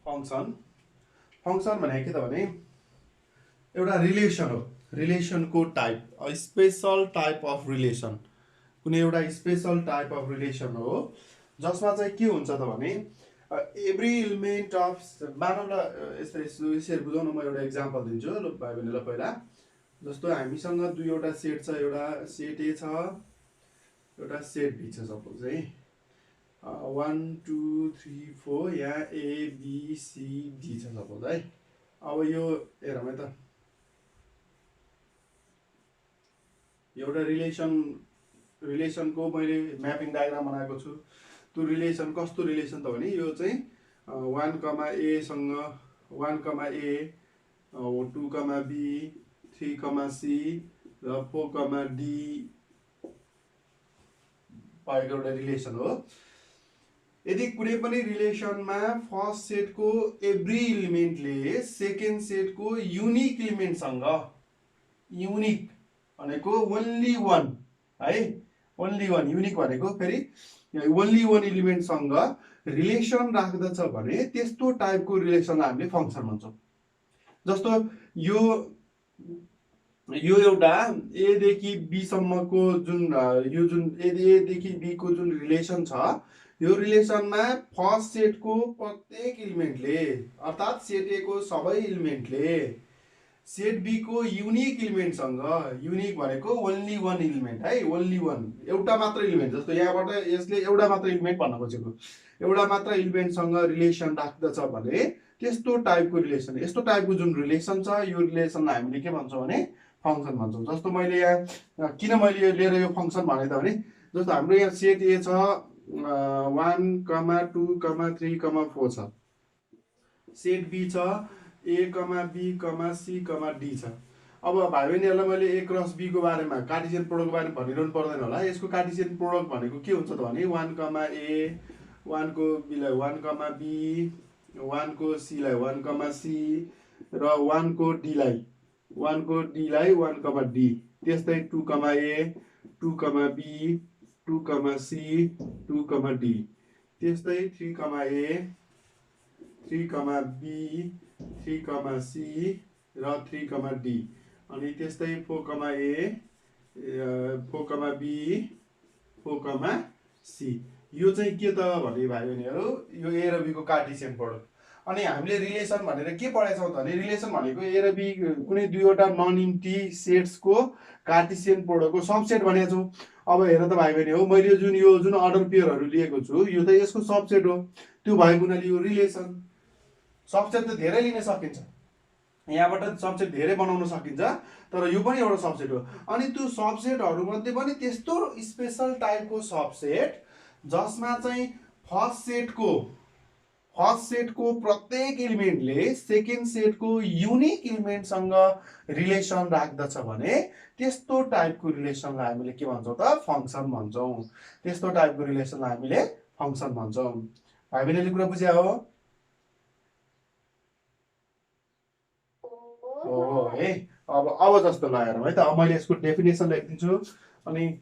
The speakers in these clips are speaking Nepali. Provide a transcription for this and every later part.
फंक्सन फंक्सन भनेको के त भने एउटा रिलेसन हो। रिलेसनको type, special type of relation, कुनै एउटा स्पेशल टाइप अफ रिलेसन हो जसमा चाहिँ के हुन्छ त भने एभ्री इलिमेन्ट अफ मानव यसरी बुझाउन म एउटा इक्जाम्पल दिन्छु ल भाइ बहिनीलाई। पहिला जस्तो हामीसँग दुईवटा सेट छ, एउटा सेट ए छ, एउटा सेट बी छ। सपोज है 1 2 3 4 यहाँ ABCD छ सपोज है। अब यो हेरौँ है त, एउटा रिलेसनको मैले म्यापिङ डायग्राम बनाएको छु। त्यो रिलेसन कस्तो रिलेसन त भने यो चाहिँ 1 A सँग 1 A 2 B 3 C र 4 D भएको एउटा रिलेसन हो। यदि कुनै पनि रिलेसनमा फर्स्ट सेटको एभ्री इलिमेन्टले सेकेन्ड सेटको युनिक इलिमेन्टसँग, युनिक भनेको ओन्ली वान है, ओन्ली वान, युनिक भनेको फेरि ओन्ली वान इलिमेन्टसँग रिलेसन राख्दछ भने त्यस्तो टाइपको रिलेसनलाई हामीले फङ्सन भन्छौँ। जस्तो यो एउटा ए देखि बी सम्मको जुन ए देखि बी को जुन रिलेसन छ, यो रिलेसनमा फर्स्ट सेटको प्रत्येक इलिमेन्टले अर्थात् सेट ए को सबै इलिमेन्टले सेट बी को युनिक इलिमेन्टसँग, युनिक भनेको ओन्ली वान इलिमेन्ट है, ओन्ली वान, एउटा मात्र इलिमेन्ट। जस्तो यहाँबाट यसले एउटा मात्र इलिमेन्ट भन्न खोजेको, एउटा मात्र इलिमेन्टसँग रिलेसन राख्दछ भने त्यस्तो टाइपको रिलेसन, यस्तो टाइपको जुन रिलेसन छ यो रिलेसनलाई हामीले के भन्छौँ भने फङ्सन भन्छौँ। जस्तो मैले यहाँ किन मैले यो लिएर यो फङ्सन भने त भने जस्तो हाम्रो यहाँ सेट ए छ 1 2 3 4 छ, सेट बी छ A, B, C, D छ। अब भाइ बहिनीहरूलाई मैले ए क्रस बी को बारेमा कार्टेसियन प्रोडक्टको बारेमा भनिरहनु पर्दैन होला। यसको कार्टेसियन प्रोडक्ट भनेको के हुन्छ त भने 1 A 1 को बीलाई 1 B 1 को C लाई 1 C र 1 को D लाई 1 D, त्यस्तै 2 A 2 B 2 C 2 D, त्यस्तै 3 A 3 B 3 C र 3 D, अनि त्यस्तै 4 A 4 B 4 C। यो चाहिँ के त भने भाइ बहिनीहरू यो ए र बी को कार्टेसियन प्रोडक्ट। अनि हामीले रिलेसन भनेर के पढाएछौँ त भने रिलेसन भनेको ए र बी कुनै दुईवटा नन इम्टी सेट्सको कार्टेसियन प्रोडक्टको सबसेट भनेको छौँ। अब हेर त भाइ बहिनी हो, मैले यो जुन अर्डर पेयरहरू लिएको छु यो त यसको सबसेट हो। त्यो भएको हुनाले यो रिलेसन। सबसेट त धेरै लिन सकिन्छ, यहाँबाट सबसेट धेरै बनाउन सकिन्छ, तर यो पनि एउटा सबसेट हो। अनि त्यो सबसेटहरूमध्ये पनि त्यस्तो स्पेशल टाइपको सबसेट जसमा चाहिँ फर्स्ट सेटको प्रत्येक इलिमेन्टले सेकेन्ड सेटको युनिक इलिमेन्टसँग रिलेसन राख्दछ भने त्यस्तो टाइपको रिलेसनलाई हामीले के भन्छौँ त फङ्सन भन्छौँ। त्यस्तो टाइपको रिलेसनलाई हामीले फङ्सन भन्छौँ। भाइ बहिनीले कुरा बुझ्या हो है। अब जस्तो ल हेरौँ है त, अब मैले यसको डेफिनेसन लेखिदिन्छु अनि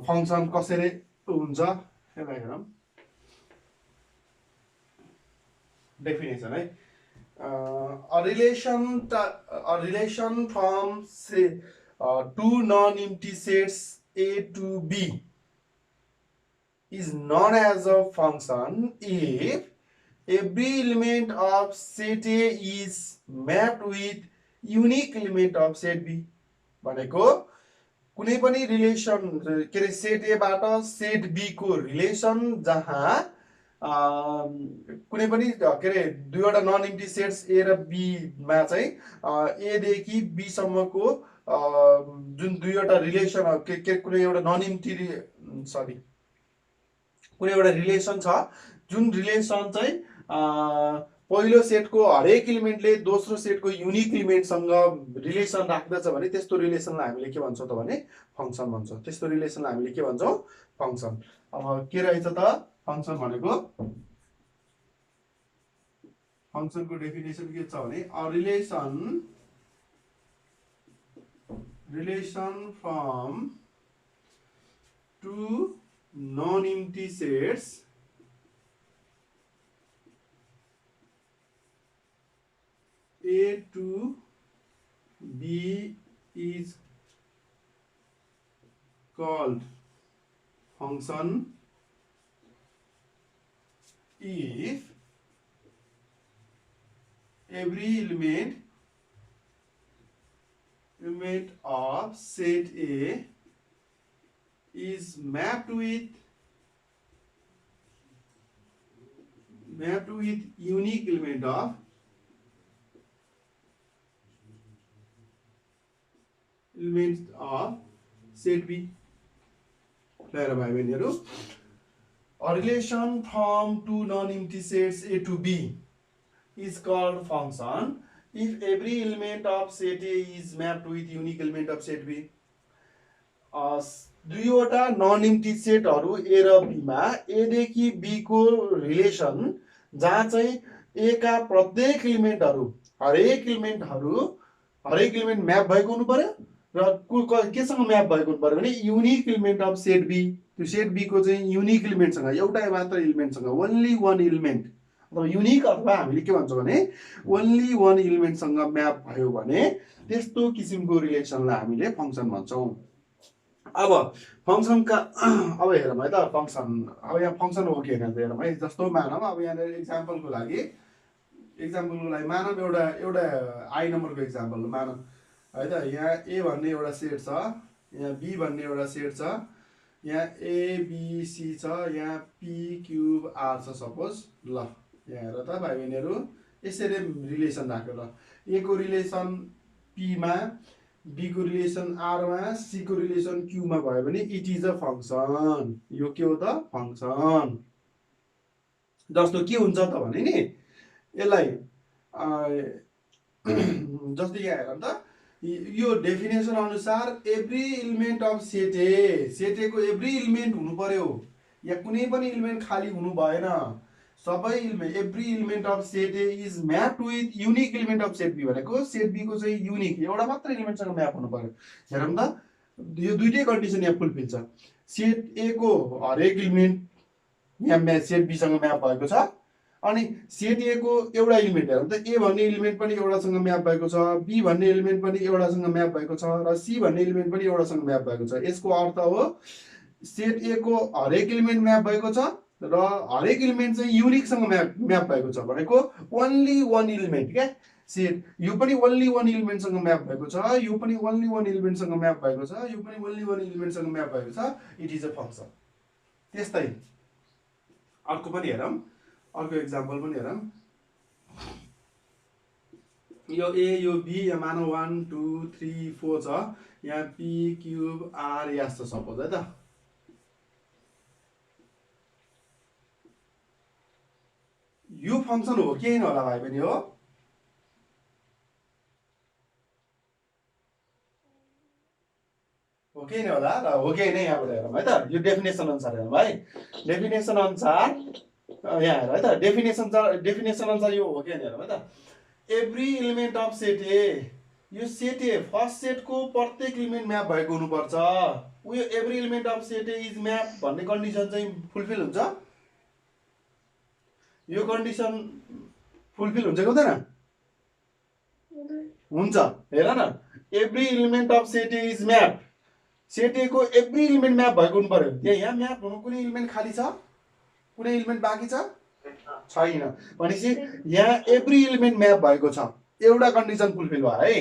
फङ्सन कसरी हुन्छ यसलाई हेरौँ। डेफिनेसन है, a relation from say two non-empty sets A to B is known as a function if every element of set A is mapped with unique element of set B। भनेको कुनै पनि रिलेसन के अरे सेट ए बाट सेट बी को रिलेसन जहाँ कुनै पनि के अरे दुईवटा नन इम्टी सेट्स ए र बी मा चाहिँ ए देखि बी सम्मको जुन दुईवटा रिलेसन के कुनै एउटा नन इम्टी कुनै एउटा रिलेसन छ, जुन रिलेसन चाहिँ पहिलो सेटको हरेक इलिमेन्टले दोस्रो सेटको युनिक इलिमेन्टसँग रिलेसन राख्दछ भने त्यस्तो रिलेसनलाई हामीले के भन्छौँ त भने फङ्सन भन्छौँ। त्यस्तो रिलेसनलाई हामीले के भन्छौँ फङ्सन। अब के रहेछ त फङ्सन भनेको, फङ्सनको डेफिनेसन के छ भने a relation from two non-empty sets is known as a function if every element of set A is mapped with unique element of set B। भनेको कुनै पनि रिलेसन सेट ए बाट सेट बी को रिलेसन जहाँ दुईवटा नन इम्टी सेट्स ए र बी मा चाहिँ ए देखि बी सम्मको जुन दुईवटा रिलेसन के के कुनै एउटा नन इम्टी सेट्स ए बाट सेट बी को रिलेसन राख्दछ भने त्यस्तो रिलेसनलाई हामीले के भन्छौँ त फङ्सन भन्छौँ। अब के रहेछ त फङ्सन भनेको A to B is called function if every element of set A is mapped with unique element of set B. Clear bhai bhainihharu? A relation from two non-empty sets A to B is called function if every element of set A is mapped with unique element of set B. दुईवटा नन एम्प्टी सेटहरू ए र बीमा ए देखि बी को रिलेसन जहाँ चाहिँ ए का प्रत्येक इलिमेन्टहरू हरेक इलिमेन्ट म्याप भएको हुनु पर्यो र केसँग म्याप भएको हुनु पर्यो भने unique element of set B. त्यो सेट बी को चाहिँ युनिक इलिमेन्टसँग एउटै मात्र इलिमेन्टसँग ओन्ली वान इलिमेन्ट अथवा युनिक अथवा हामीले के भन्छौँ भने ओन्ली वान इलिमेन्टसँग म्याप भयो भने त्यस्तो किसिमको रिलेसनलाई हामीले फङ्सन भन्छौँ। अब फङ्सनका अब हेरौँ है त फङ्सन अब यहाँ फङ्सन हो कि होइन हेरौँ है। जस्तो मानौँ अब यहाँनिर इक्जाम्पलको लागि मानौँ एउटा आई नम्बरको इक्जाम्पल मानौँ है त। यहाँ ए भन्ने एउटा सेट छ, यहाँ बी भन्ने एउटा सेट छ, यहाँ एबिसी छ, यहाँ पी क्युब आर छ सपोज। ल यहाँ हेर त भाइ बहिनीहरू यसरी रिलेसन राख्यो। ल ए को रिलेसन पीमा, बी को रिलेसन आरमा, सी को रिलेसन क्यूमा भयो भने इट इज अ फङ्सन। यो के हो त फङ्सन। जस्तो के हुन्छ त भने नि यसलाई जस्तो यहाँ हेर त यो डेफिनेसन अनुसार एभ्री इलिमेन्ट अफ सेट ए को एभ्री इलिमेन्ट हुनु पर्यो, या कुनै पनि इलिमेन्ट खाली हुनु भएन। सबै every element of set A is mapped with unique element of set B भनेको सेट बी को चाहिँ युनिक एउटा मात्र इलिमेन्टसँग म्याप हुनु पर्यो। हेरौँ त यो दुईटै कन्डिसन यहाँ फुलफिल छ। सेट ए को हरेक इलिमेन्ट यहाँ सेट बी सँग म्याप भएको छ, अनि सेट ए को एउटा इलिमेन्ट हेरौँ त ए भन्ने इलिमेन्ट पनि एउटासँग म्याप भएको छ, बी भन्ने इलिमेन्ट पनि एउटासँग म्याप भएको छ र सी भन्ने इलिमेन्ट पनि एउटासँग म्याप भएको छ। यसको अर्थ हो सेट ए को हरेक इलिमेन्ट म्याप भएको छ र हरेक इलिमेन्ट चाहिँ युनिकसँग म्याप भएको छ भनेको ओन्ली वान इलिमेन्ट क्या सेट। यो पनि ओन्ली वान इलिमेन्टसँग म्याप भएको छ, यो पनि ओन्ली वान इलिमेन्टसँग म्याप भएको छ, यो पनि ओन्ली वान इलिमेन्टसँग म्याप भएको छ। It is a function. त्यस्तै अर्को पनि हेरौँ, अर्को इक्जाम्पल पनि हेरौँ। यो ए यो बी यहाँ मानौ 1 2 3 4 छ, यहाँ पी क्युब आर एस छ सपोज है त। यो फङ्सन हो कि होइन होला भाइ पनि हो? हो कि होइन होला? र हो कि होइन यहाँबाट हेरौँ है त। यो डेफिनेसन अनुसार हेरौँ है। डेफिनेसन अनुसार यहाँ हेर है त। डेफिनेसन अनुसार यो हो कि होइन हेरौँ है त। एभ्री इलिमेन्ट अफ सेट ए, यो सेट ए फर्स्ट सेटको प्रत्येक इलिमेन्ट म्याप भएको हुनुपर्छ। उयो every element of set A is map भन्ने कन्डिसन चाहिँ फुलफिल हुन्छ। यो कन्डिसन फुलफिल हुन्छ कि हुँदैन? हुन्छ। हेर न every element of set A is map, set ए को एभ्री इलिमेन्ट म्याप भएको हुनु पर्यो। यहाँ म्याप हुनु कुनै इलिमेन्ट खाली छ, कुनै इलिमेन्ट बाँकी छ छैन भनेपछि यहाँ एभ्री इलिमेन्ट म्याप भएको छ। एउटा कन्डिसन फुलफिल भयो है।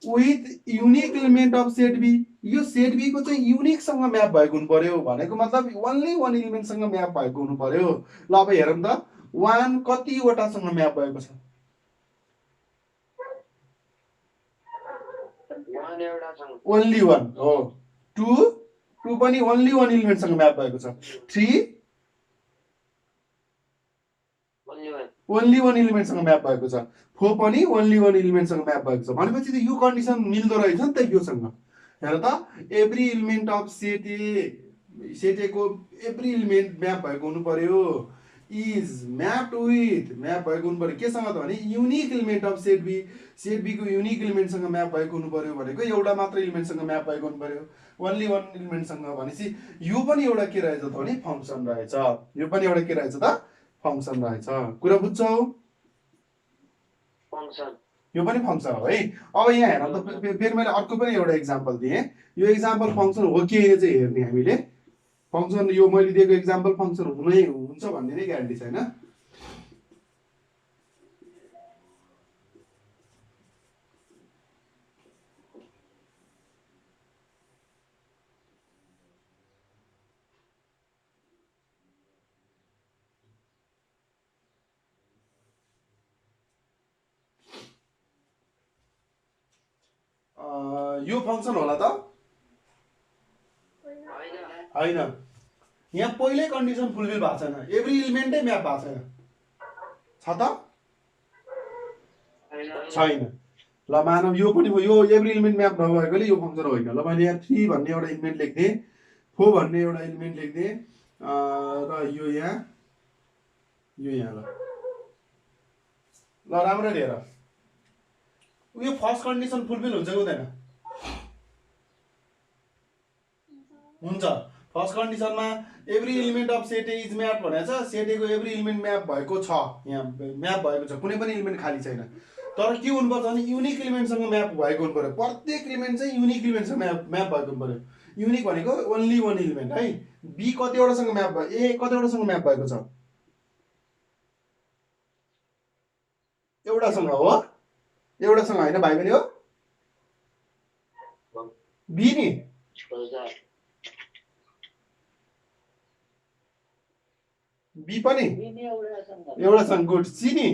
With unique element of set B, यो सेट बी को चाहिँ युनिकसँग म्याप भएको हुनु पर्यो भनेको मतलब ओन्ली वान इलिमेन्टसँग म्याप भएको हुनु पर्यो। ल अब हेरौँ त 1 कतिवटासँग म्याप भएको छ? ओन्ली वान हो। 2 पनि ओन्ली वान इलिमेन्टसँग म्याप भएको छ। 3 ओन्ली वान इलिमेन्टसँग म्याप भएको छ। 4 पनि ओन्ली वान इलिमेन्टसँग म्याप भएको छ। भनेपछि त यो कन्डिसन मिल्दो रहेछ नि त योसँग। हेर त एभ्री इलिमेन्ट अफ सेट ए को एभ्री इलिमेन्ट म्याप भएको हुनु पर्यो। इज म्याप्ड विथ म्याप भएको हुनु पर्यो केसँग त भने unique element of set B को युनिक इलिमेन्टसँग म्याप भएको हुनु पर्यो भनेको एउटा मात्र इलिमेन्टसँग म्याप भएको हुनु पर्यो ओन्ली वान इलिमेन्टसँग। भनेपछि यो पनि एउटा के रहेछ त भने फङ्सन रहेछ। यो पनि एउटा के रहेछ त फङ्सन रहेछ। कुरा बुझ्छौ? फङ्सन यो पनि फङ्सन हो है। अब यहाँ हेर त फेरि मैले अर्को पनि एउटा इक्जाम्पल दिएँ। यो इक्जाम्पल फङ्सन हो कि होइन चाहिँ हेर्ने हामीले। फङ्सन यो मैले दिएको इक्जाम्पल फङ्सन हुनै हुन्छ भन्ने नै ग्यारेन्टी छैन। यो फङ्सन होला त होइन। यहाँ पहिल्यै कन्डिसन फुलफिल भएको छैन, एभ्री इलिमेन्टै म्याप भएको छैन, छ त छैन। ल मानव यो पनि यो एभ्री इलिमेन्ट म्याप नभएकोले यो फङ्सन होइन। ल मैले यहाँ 3 भन्ने एउटा इलिमेन्ट लेख्दिएँ, 4 भन्ने एउटा इलिमेन्ट लेख्दिएँ र यो यहाँ ल राम्ररी हेर। यो फर्स्ट कन्डिसन फुलफिल हुन्छ कि हुँदैन? हुन्छ। फर्स्ट कन्डिसनमा every element of set A is map भनेको छ, सेट ए को एभ्री इलिमेन्ट म्याप भएको छ, यहाँ म्याप भएको छ, कुनै पनि इलिमेन्ट खाली छैन। तर के हुनुपर्छ भने युनिक इलिमेन्टसँग म्याप भएको हुनु पर्यो। प्रत्येक इलिमेन्ट चाहिँ युनिक इलिमेन्टसँग म्याप भएको हुनु पर्यो। युनिक भनेको ओन्ली वान इलिमेन्ट है। बी कतिवटासँग म्याप भयो, ए कतिवटासँग म्याप भएको छ? एउटासँग हो, एउटासँग होइन भाइ पनि हो। बी नि बी पनि एउटासँग, गुड। सी नि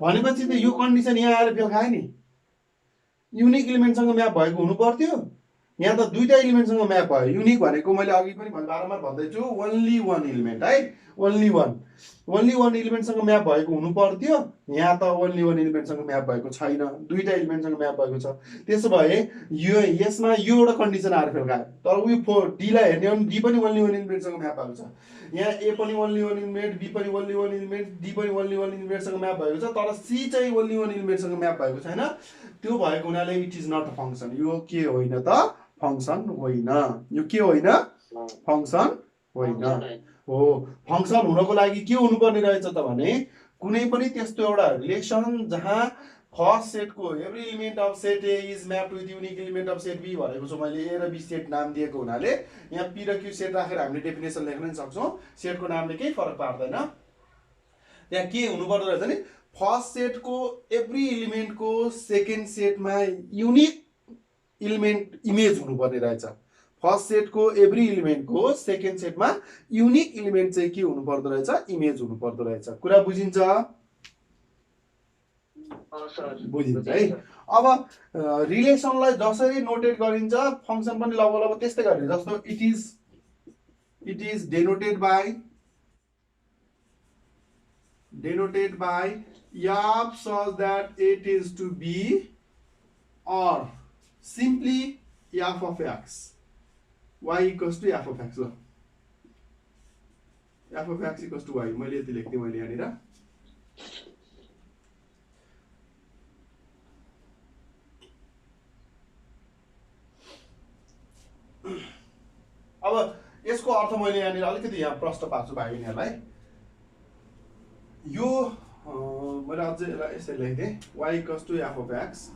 भनेपछि त यो कन्डिसन यहाँ आएर फेल खायो नि। युनिक इलिमेन्टसँग म्याप भएको हुनु पर्थ्यो, यहाँ त दुईटा इलिमेन्टसँग म्याप भयो। युनिक भनेको मैले अघि पनि बारम्बार भन्दैछु ओन्ली वान इलिमेन्ट है, ओन्ली वान इलिमेन्टसँग म्याप भएको हुनु पर्थ्यो, यहाँ त ओन्ली वान इलिमेन्टसँग म्याप भएको छैन, दुईटा इलिमेन्टसँग म्याप भएको छ। त्यसो भए यो यसमा यो एउटा कन्डिसन आएर फेल खायो। तर उयो डीलाई हेर्ने हो भने डी पनि ओन्ली वान इलिमेन्टसँग म्याप भएको छ, यहाँ ए पनि ओन्ली वान इलिमेन्ट, बी पनि ओन्ली वान इलिमेन्ट, डी पनि ओन्ली वान इलिमेन्टसँग म्याप भएको छ। तर सी चाहिँ ओन्ली वान इलिमेन्टसँग म्याप भएको छैन। त्यो भएको हुनाले it is not a function. यो के होइन त? फङ्सन होइन। यो के होइन? फङ्सन होइन हो। फङ्सन हुनको लागि के हुनुपर्ने रहेछ त भने कुनै पनि त्यस्तो एउटा रिलेसन जहाँ फर्स्ट सेटको every element of set A is map with unique element of set B भनेको छु मैले। ए र बी सेट नाम दिएको हुनाले यहाँ पी र क्यू सेट राखेर हामीले डेफिनेसन लेख्न पनि सक्छौँ। सेटको नामले केही फरक पार्दैन। त्यहाँ के हुनुपर्दो रहेछ नि, फर्स्ट सेटको एभ्री इलिमेन्टको सेकेन्ड सेटमा युनिक इलिमेन्ट इमेज हुनुपर्ने रहेछ। फर्स्ट सेटको एभ्री इलिमेन्टको सेकेन्ड सेटमा युनिक इलिमेन्ट चाहिँ के हुनुपर्दो रहेछ? इमेज हुनुपर्दो रहेछ। कुरा बुझिन्छ? बुझिन्छ है। अब रिलेसनलाई जसरी नोटेट गरिन्छ फङ्सन पनि लगभग त्यस्तै गर्ने। जस्तो it is denoted by f such that a tends to b or simply f of x, y equals to f of x। ल f of x equals to y मैले यति लेख्दिएँ मैले यहाँनिर। अब यसको अर्थ मैले यहाँनिर अलिकति यहाँ प्रश्न पार्छु भाइ बहिनीहरूलाई। यो मैले अझै यसलाई यसरी लेख्दिएँ y equals to f of x।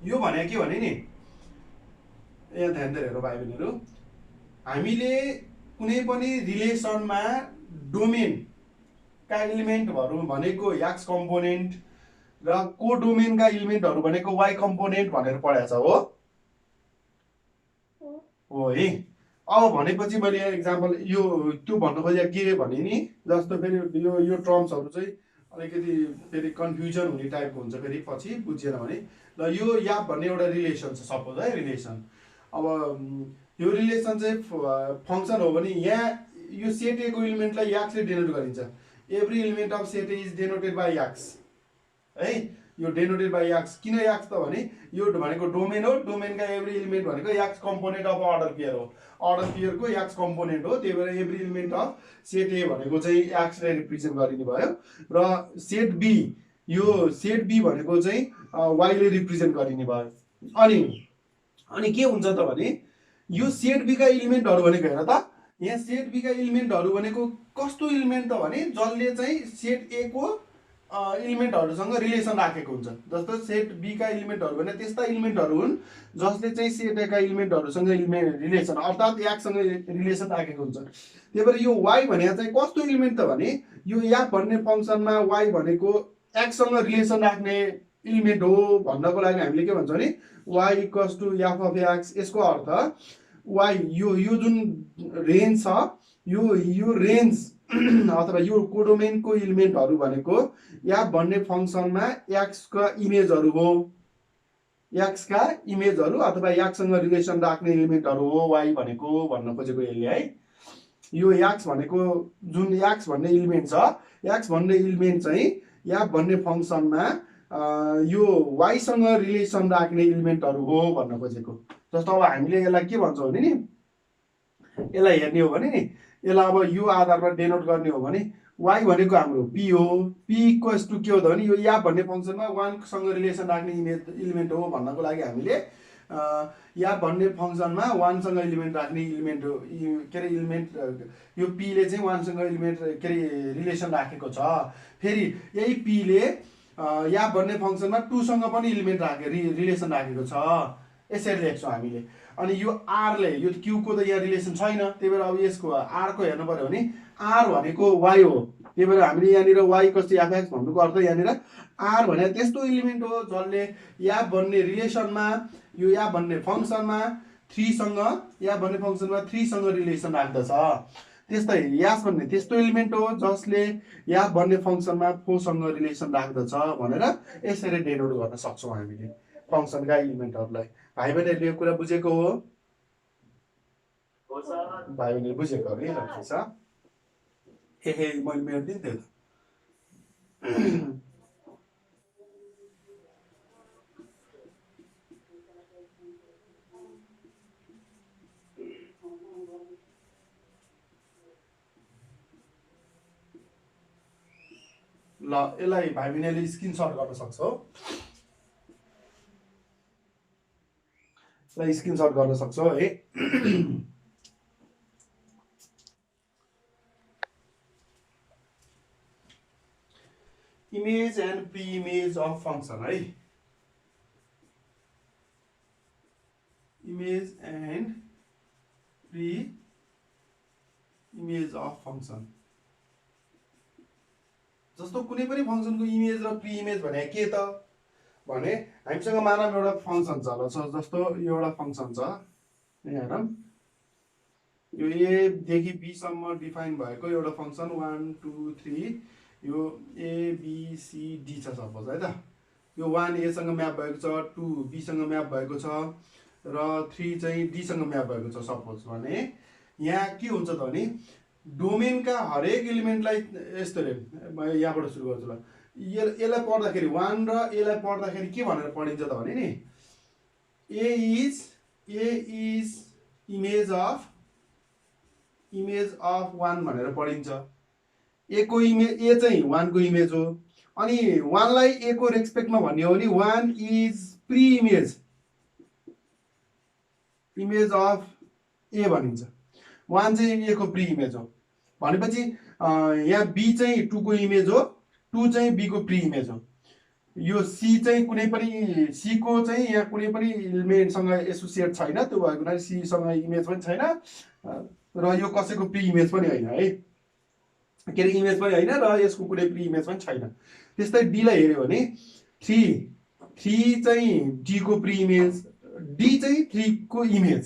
यो भने के भने नि, यहाँ ध्यान दिएर हेरौँ भाइ बहिनीहरू, हामीले कुनै पनि रिलेसनमा डोमेनका इलिमेन्टहरू भनेको एक्स कम्पोनेन्ट र को डोमेनका इलिमेन्टहरू भनेको वाइ कम्पोनेन्ट भनेर पढाएको छ हो है। अब भनेपछि मैले यहाँ इक्जाम्पल यो त्यो भन्नु खोजेको के भने नि, जस्तो फेरि यो टर्म्सहरू चाहिँ अलिकति फेरि कन्फ्युजन हुने टाइपको हुन्छ फेरि पछि बुझिएन भने। ल यो याप भन्ने एउटा रिलेसन छ सपोज है, रिलेसन। अब यो रिलेसन चाहिँ फङ्सन हो भने यहाँ यो सेट ए को इलिमेन्टलाई एक्सले डेनोट गरिन्छ। Every element of set A is denoted by x है। यो डेनोटेड बाई एक्स किन एक्स त भने यो भनेको डोमेन हो, डोमेनका एभ्री इलिमेन्ट भनेको x component of order pair हो, अर्डर पेयरको एक्स कम्पोनेन्ट हो। त्यही भएर एभ्री इलिमेन्ट अफ सेट ए भनेको चाहिँ एक्सले रिप्रेजेन्ट गरिने भयो र सेट बी, यो सेट बी भनेको चाहिँ वाइले रिप्रेजेन्ट गरिने भयो। अनि के हुन्छ त भने यो सेट बी का इलिमेन्टहरू भनेको हेर त, यहाँ सेट बी का इलिमेन्टहरू भनेको कस्तो इलिमेन्ट त भने जसले चाहिँ सेट ए को इलिमेन्टहरूसँग रिलेसन राखेको हुन्छ। जस्तो सेट बी का इलिमेन्टहरू भने त्यस्ता इलिमेन्टहरू हुन् जसले चाहिँ सेट ए का इलिमेन्टहरूसँग रिलेसन अर्थात् याकसँग रिलेसन राखेको हुन्छ। त्यही भएर यो वाइ भनेको चाहिँ कस्तो इलिमेन्ट त भने यो याक भन्ने फङ्सनमा वाइ भनेको एक्ससँग रिलेसन राख्ने इलिमेन्ट हो भन्नको लागि हामीले के भन्छौँ भने y equals to f of x. यसको अर्थ वाइ यो जुन रेन्ज छ यो रेन्ज अथवा यो कोडोमेनको इलिमेन्टहरू भनेको याक भन्ने फङ्सनमा एक्सका इमेजहरू हो, एक्सका इमेजहरू अथवा याकसँग रिलेसन राख्ने इलिमेन्टहरू हो वाइ भनेको भन्न खोजेको यसले है। यो याक्स भनेको जुन याक्स भन्ने इलिमेन्ट छ, याक्स भन्ने इलिमेन्ट चाहिँ याक भन्ने फङ्सनमा यो वाइसँग रिलेसन राख्ने इलिमेन्टहरू हो भन्न खोजेको। जस्तो अब हामीले यसलाई के भन्छौँ भने नि यसलाई हेर्ने हो भने नि यसलाई अब यो आधारमा डेनोट गर्ने हो भने वाइ भनेको हाम्रो पी हो। पी इक्वल्स टु के हो त भने यो याक भन्ने फङ्सनमा वानसँग रिलेसन राख्ने इलिमेन्ट हो भन्नको लागि हामीले याक भन्ने फङ्सनमा वानसँग इलिमेन्ट राख्ने इलिमेन्ट हो के अरे इलिमेन्ट यो पीले चाहिँ वानसँग इलिमेन्ट के अरे रिलेसन राखेको छ। फेरि यही पीले याक भन्ने फङ्सनमा टूसँग पनि इलिमेन्ट रिलेसन राखेको छ। यसरी लेख्छौँ हामीले। अनि यो आरले यो क्यूको त यहाँ रिलेसन छैन, त्यही भएर अब यसको आरको हेर्नु पर्यो भने आर भनेको वाइ हो। त्यही भएर हामीले यहाँनिर वाइ कस्तो एफएक्स भन्नुको अर्थ यहाँनिर आर भने त्यस्तो इलिमेन्ट हो जसले याक भन्ने रिलेसनमा यो याक भन्ने फङ्सनमा याक भन्ने फङ्सनमा 3 सँग रिलेसन राख्दछ। त्यस्तै यास भन्ने त्यस्तो इलिमेन्ट हो जसले याक भन्ने फङ्सनमा 4 सँग रिलेसन राख्दछ भनेर यसरी डेनोट गर्न सक्छौँ हामीले फङ्सनका इलिमेन्टहरूलाई। भाइ बहिनीहरूले यो कुरा बुझेको हो? भाइ बहिनीले बुझेको हो नि रहेछ। मैले मेरो दिन्थेँ त ल यसलाई भाइ बहिनीले स्क्रिनसट गर्न सक्छौ, यसलाई स्क्रिनसट गर्न सक्छौ है। Image and preimage of function है। Image and preimage of function. जस्तो कुनै पनि फङ्सनको इमेज र प्री इमेज भने के त भने हामीसँग मानव एउटा फङ्सन छ ल। जस्तो यो एउटा फङ्सन छ हेरौँ, यो ए देखि बी सम्म डिफाइन भएको एउटा फङ्सन 1 2 3 यो ए बी सी डी छ सपोज है त। यो 1 ए सँग म्याप भएको छ, 2 बी सँग म्याप भएको छ र 3 चाहिँ डी सँग म्याप भएको छ सपोज भने यहाँ के हुन्छ त भने डोमेनका हरेक इलिमेन्टलाई यस्तो रे यहाँबाट सुरु गर्छु ल। यसलाई पढ्दाखेरि 1 र एलाई पढ्दाखेरि के भनेर पढिन्छ त भने नि ए इज इमेज अफ 1 भनेर पढिन्छ। ए को इमेज ए चाहिँ 1 को इमेज हो। अनि 1 लाई ए को रेस्पेक्टमा भन्ने हो भने 1 इज प्री इमेज अफ ए भनिन्छ। 1 चाहिँ ए को प्री इमेज हो भनेपछि यहाँ बी चाहिँ 2 को इमेज हो, 2 चाहिँ बी को प्री इमेज हो। यो सी चाहिँ कुनै पनि सी को चाहिँ यहाँ कुनै पनि इलिमेन्टसँग एसोसिएट छैन, त्यो भएको हुनाले सी सँग इमेज पनि छैन र यो कसैको प्री इमेज पनि होइन है, के अरे इमेज पनि होइन र यसको कुनै प्री इमेज पनि छैन। त्यस्तै डी लाई हेर्यो भने 3 चाहिँ डी को प्री इमेज, डी चाहिँ 3 को इमेज।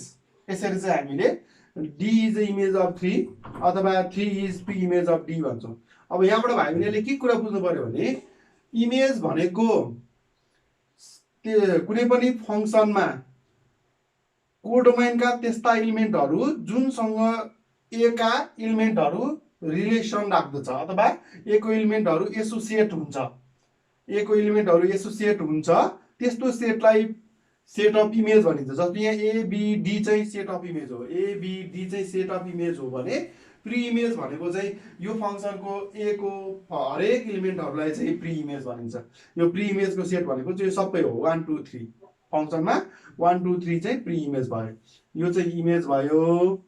यसरी चाहिँ हामीले D is the image of 3 अथवा 3 is pre image of D भन्छौँ। अब यहाँबाट भाइ बहिनीले के कुरा बुझ्नु पर्यो भने इमेज भनेको कुनै पनि फङ्सनमा कोडोमेनका त्यस्ता इलिमेन्टहरू जुनसँग ए का इलिमेन्टहरू रिलेसन राख्दछ अथवा ए को इलिमेन्टहरू एसोसिएट हुन्छ, ए को इलिमेन्टहरू एसोसिएट हुन्छ त्यस्तो सेटलाई सेट अफ इमेज भनिन्छ। जस्तो यहाँ ए बी डी चाहिँ सेट अफ इमेज हो, ए बी डी चाहिँ सेट अफ इमेज हो भने प्री इमेज भनेको चाहिँ यो फङ्सनको ए को हरेक इलिमेन्टहरूलाई चाहिँ प्री इमेज भनिन्छ। यो प्री इमेजको सेट भनेको चाहिँ सबै हो 1 2 3 फङ्सनमा 1 2 3 चाहिँ प्री इमेज भयो। यो चाहिँ इमेज भयो,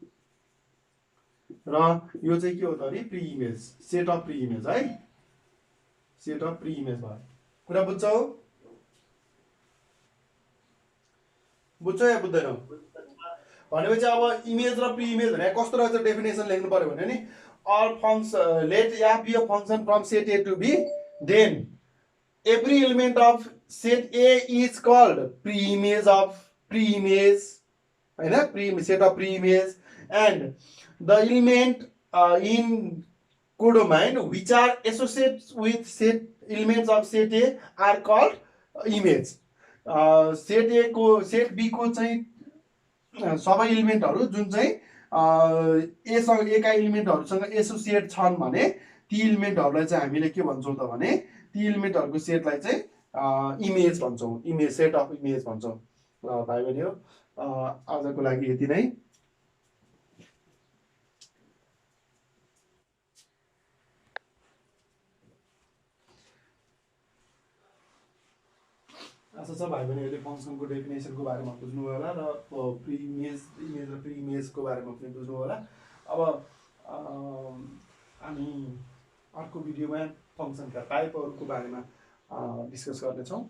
र यो चाहिँ के हो त भने pre image, set of pre image है, सेट अफ प्री इमेज भयो। कुरा बुझ्छौ? बुझ्छौ या बुझ्दैनौ? भनेपछि अब इमेज र प्री इमेज भने कस्तो रहेछ डेफिनेसन लेख्नु पर्यो भने नि, all function let f be a function from set A to B, then every element of set A is called pre-image of pre-image, हैन, pre set of pre-image, and the element in codomain which are associated with set elements of set A are called image। set A को set B को चाहिँ सबै इलिमेन्टहरू जुन चाहिँ एसँग एका इलिमेन्टहरूसँग एसोसिएट छन् भने ती इलिमेन्टहरूलाई चाहिँ हामीले के भन्छौँ त भने ती इलिमेन्टहरूको सेटलाई चाहिँ इमेज भन्छौँ, इमेज, सेट अफ इमेज भन्छौँ। ल भाइ बहिनी, आजको लागि यति नै। आशा छ भाइ बहिनीहरूले फङ्सनको डेफिनेसनको बारेमा बुझ्नुभयो होला र प्री इमेज, इमेज र प्री इमेजको बारेमा पनि बुझ्नुभयो होला। अब हामी अर्को भिडियोमा फङ्सनका टाइपहरूको बारेमा डिस्कस गर्नेछौँ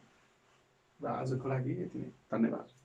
र आजको लागि यति नै। धन्यवाद।